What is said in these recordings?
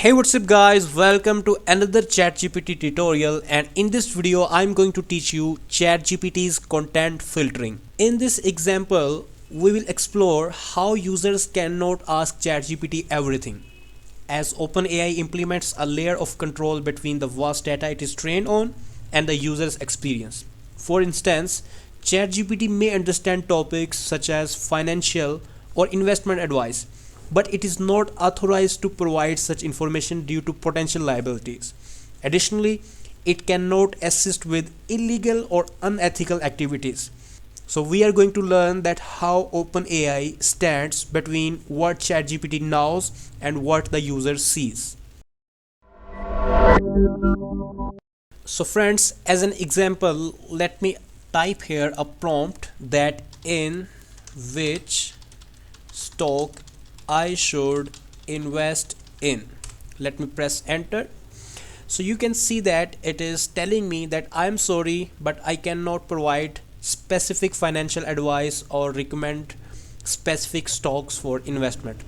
Hey, what's up guys, welcome to another ChatGPT tutorial, and in this video I'm going to teach you ChatGPT's content filtering. In this example we will explore how users cannot ask ChatGPT everything, as OpenAI implements a layer of control between the vast data it is trained on and the user's experience. For instance, ChatGPT may understand topics such as financial or investment advice, but it is not authorized to provide such information due to potential liabilities. Additionally, it cannot assist with illegal or unethical activities. So we are going to learn that how OpenAI stands between what ChatGPT knows and what the user sees. So friends, as an example, let me type here a prompt that in which stock I should invest in. Let me press enter. So you can see that it is telling me that I'm sorry, but I cannot provide specific financial advice or recommend specific stocks for investment.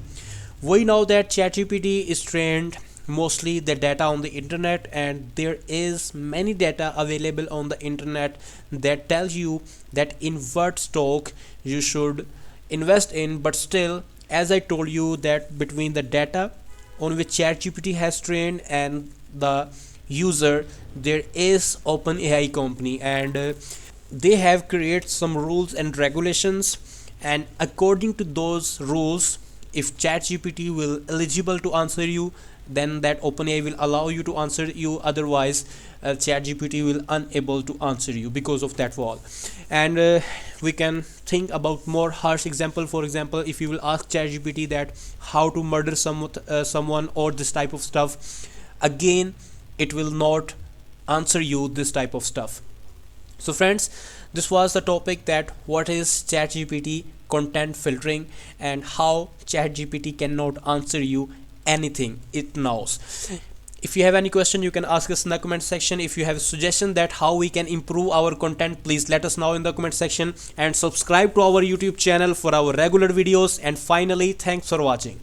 We know that ChatGPT is trained mostly the data on the internet, and there is many data available on the internet that tells you that in what stock you should invest in. But still, as I told you, that between the data on which ChatGPT has trained and the user, there is OpenAI company, and they have created some rules and regulations, and according to those rules, if ChatGPT will eligible to answer you, then that OpenAI will allow you to answer you. Otherwise, ChatGPT will unable to answer you because of that wall. And we can think about more harsh example. For example, if you will ask ChatGPT that how to murder someone or this type of stuff, again it will not answer you this type of stuff. So friends, this was the topic, that what is ChatGPT content filtering and how ChatGPT cannot answer you anything it knows. If you have any question, you can ask us in the comment section. If you have a suggestion that how we can improve our content, please let us know in the comment section, and subscribe to our YouTube channel for our regular videos. And finally, thanks for watching.